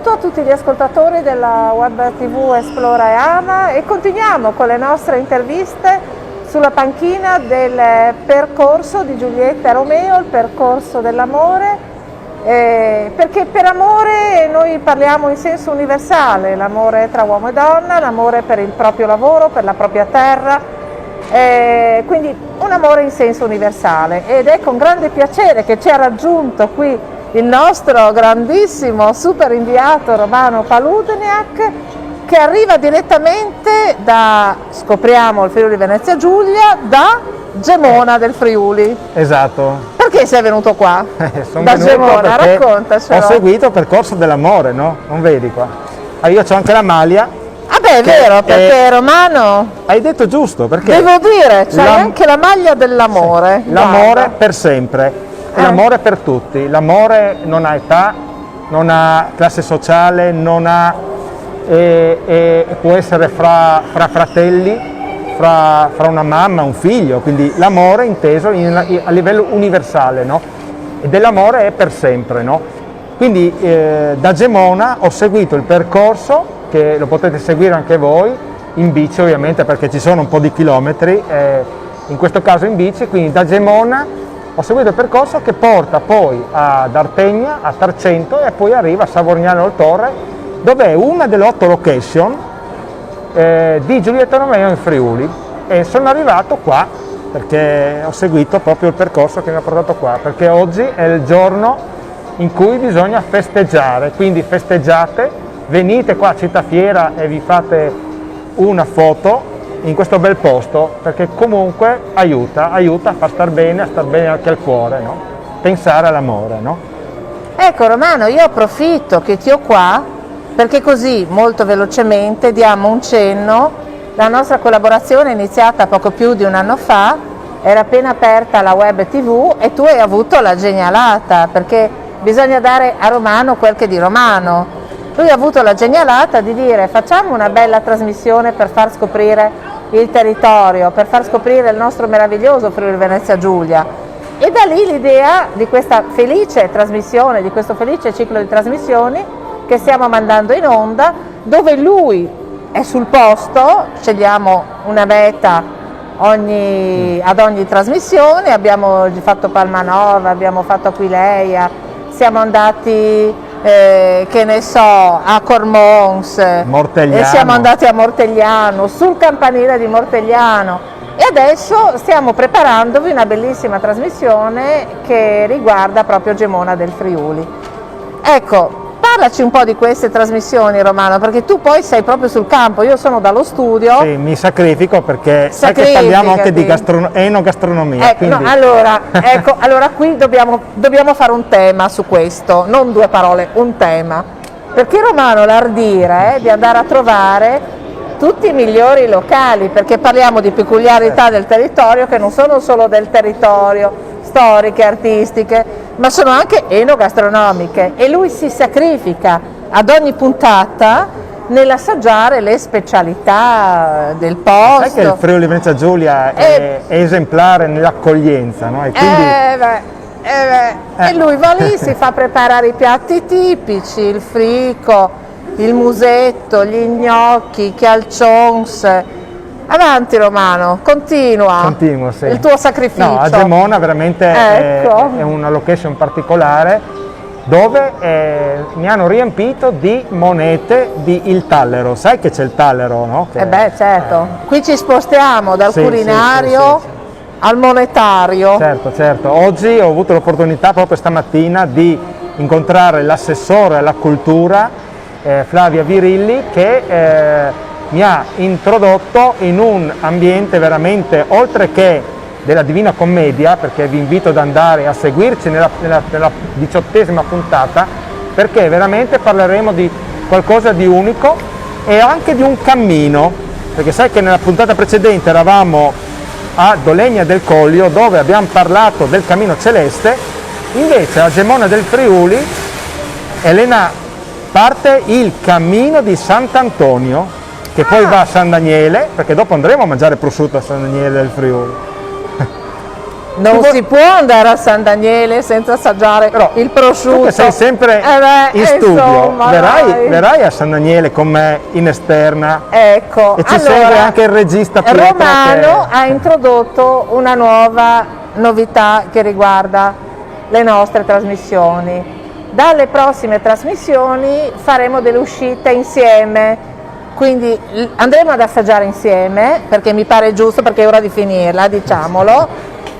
saluto a tutti gli ascoltatori della Web TV Esplora e Ama e continuiamo con le nostre interviste sulla panchina del percorso di Giulietta e Romeo, il percorso dell'amore, perché per amore noi parliamo in senso universale, l'amore tra uomo e donna, l'amore per il proprio lavoro, per la propria terra, quindi un amore in senso universale, ed è con grande piacere che ci ha raggiunto qui il nostro grandissimo super inviato Romano Paludniak, che arriva direttamente da, scopriamo il Friuli Venezia Giulia, da Gemona del Friuli. Esatto. Perché sei venuto qua? Sono da venuto Gemona, raccontacelo. Ho seguito il percorso dell'amore, no? Non vedi qua? Io ho anche la maglia. Ah beh, è vero, perché Romano... Hai detto giusto, perché... Devo dire, c'hai anche la maglia dell'amore. Sì, l'amore per sempre. L'amore per tutti, l'amore non ha età, non ha classe sociale, non ha, può essere fra fratelli, fra una mamma e un figlio, quindi l'amore inteso a livello universale, no? E dell'amore è per sempre, no? Quindi da Gemona ho seguito il percorso, che lo potete seguire anche voi, in bici ovviamente perché ci sono un po' di chilometri, in questo caso in bici, quindi da Gemona ho seguito il percorso che porta poi ad Artegna, a Tarcento e poi arriva a Savognano al Torre, dove è una delle 8 location di Giulietta Romeo in Friuli. E sono arrivato qua perché ho seguito proprio il percorso che mi ha portato qua, perché oggi è il giorno in cui bisogna festeggiare, quindi festeggiate, venite qua a Cittafiera e vi fate una foto in questo bel posto, perché comunque aiuta a far star bene anche al cuore, no? Pensare all'amore, no? Ecco Romano, io approfitto che ti ho qua perché così molto velocemente diamo un cenno. La nostra collaborazione è iniziata poco più di un anno fa, era appena aperta la Web TV e tu hai avuto la genialata, perché bisogna dare a Romano quel che è di Romano. Lui ha avuto la genialata di dire: facciamo una bella trasmissione per far scoprire il territorio, per far scoprire il nostro meraviglioso Friuli Venezia Giulia. E da lì l'idea di questa felice trasmissione, di questo felice ciclo di trasmissioni che stiamo mandando in onda, dove lui è sul posto, scegliamo una meta ad ogni trasmissione, abbiamo fatto Palmanova, abbiamo fatto Aquileia, siamo andati che ne so, a Cormons, e siamo andati a Mortegliano, sul campanile di Mortegliano, e adesso stiamo preparandovi una bellissima trasmissione che riguarda proprio Gemona del Friuli. Ecco, parlaci un po' di queste trasmissioni Romano, perché tu poi sei proprio sul campo, io sono dallo studio. Sì, mi sacrifico perché sai che parliamo anche di enogastronomia. Ecco, no, allora qui dobbiamo fare un tema su questo, non 2 parole, un tema. Perché Romano ha l'ardire di andare a trovare tutti i migliori locali, perché parliamo di peculiarità del territorio che non sono solo del territorio, storiche, artistiche, ma sono anche enogastronomiche, e lui si sacrifica ad ogni puntata nell'assaggiare le specialità del posto. Sai che il Friuli Venezia Giulia è esemplare nell'accoglienza, no? E quindi... E lui va lì, si fa preparare i piatti tipici, il frico, il musetto, gli gnocchi, i calzons. Avanti Romano, continua sì. Il tuo sacrificio. No, a Gemona veramente è una location particolare dove mi hanno riempito di monete di il tallero. Sai che c'è il tallero, no? Certo. Qui ci spostiamo dal culinario al monetario. Certo. Oggi ho avuto l'opportunità proprio stamattina di incontrare l'assessore alla cultura, Flavia Virilli, che mi ha introdotto in un ambiente veramente, oltre che della Divina Commedia, perché vi invito ad andare a seguirci nella 18ª puntata, perché veramente parleremo di qualcosa di unico e anche di un cammino, perché sai che nella puntata precedente eravamo a Dolegna del Collio, dove abbiamo parlato del Cammino Celeste. Invece a Gemona del Friuli Elena parte il Cammino di Sant'Antonio, che poi va a San Daniele, perché dopo andremo a mangiare prosciutto a San Daniele del Friuli. Non si può andare a San Daniele senza assaggiare Però, il prosciutto. Tu che sei sempre in studio, insomma, verrai a San Daniele con me in esterna. Ecco, e ci segue anche il regista Pietro Romano ha introdotto una nuova novità che riguarda le nostre trasmissioni. Dalle prossime trasmissioni faremo delle uscite insieme, quindi andremo ad assaggiare insieme, perché mi pare giusto, perché è ora di finirla, diciamolo,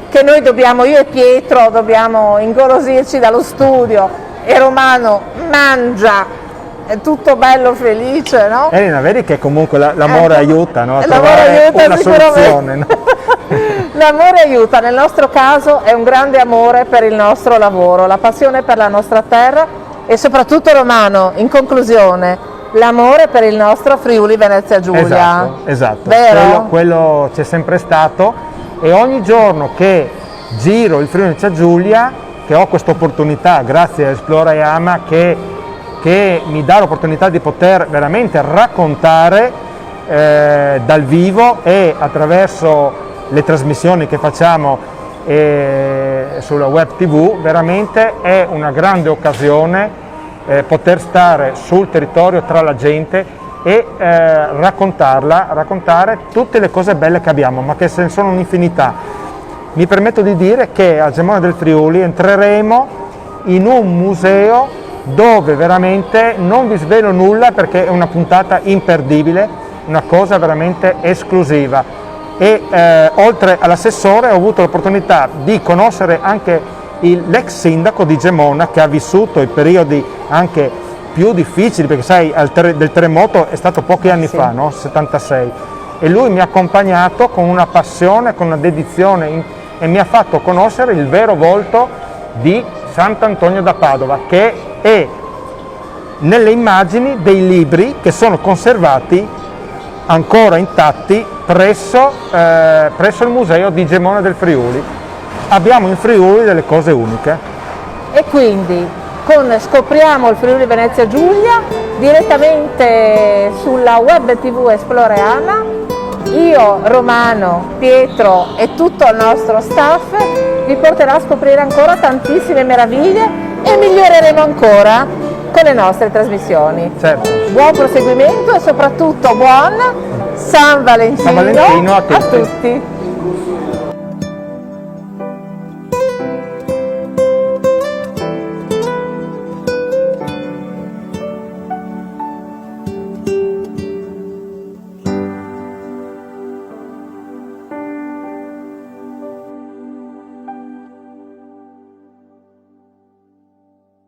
che noi dobbiamo, io e Pietro, dobbiamo ingolosirci dallo studio e Romano mangia, è tutto bello felice, no? Elena, vedi che comunque l'amore aiuta, no? A L'amore trovare aiuta una soluzione, no? L'amore aiuta, nel nostro caso è un grande amore per il nostro lavoro, la passione per la nostra terra e soprattutto, Romano, in conclusione, l'amore per il nostro Friuli Venezia Giulia. Esatto. Vero? Quello c'è sempre stato, e ogni giorno che giro il Friuli Venezia Giulia, che ho questa opportunità grazie a Esplora e Ama, che mi dà l'opportunità di poter veramente raccontare dal vivo e attraverso le trasmissioni che facciamo sulla web TV, veramente è una grande occasione poter stare sul territorio tra la gente e raccontare tutte le cose belle che abbiamo, ma che se ne sono un'infinità. Mi permetto di dire che a Gemona del Friuli entreremo in un museo dove veramente non vi svelo nulla, perché è una puntata imperdibile, una cosa veramente esclusiva. E oltre all'assessore ho avuto l'opportunità di conoscere anche l'ex sindaco di Gemona, che ha vissuto i periodi anche più difficili, perché sai, del terremoto è stato pochi anni fa, no? 76, e lui mi ha accompagnato con una passione, con una dedizione e mi ha fatto conoscere il vero volto di Sant'Antonio da Padova, che è nelle immagini dei libri che sono conservati ancora intatti presso il museo di Gemona del Friuli. Abbiamo in Friuli delle cose uniche. E quindi con Scopriamo il Friuli Venezia Giulia direttamente sulla web TV Esplora e Ama, io, Romano, Pietro e tutto il nostro staff vi porterà a scoprire ancora tantissime meraviglie e miglioreremo ancora con le nostre trasmissioni. Certo. Buon proseguimento e soprattutto buon San Valentino, San Valentino a tutti. A tutti.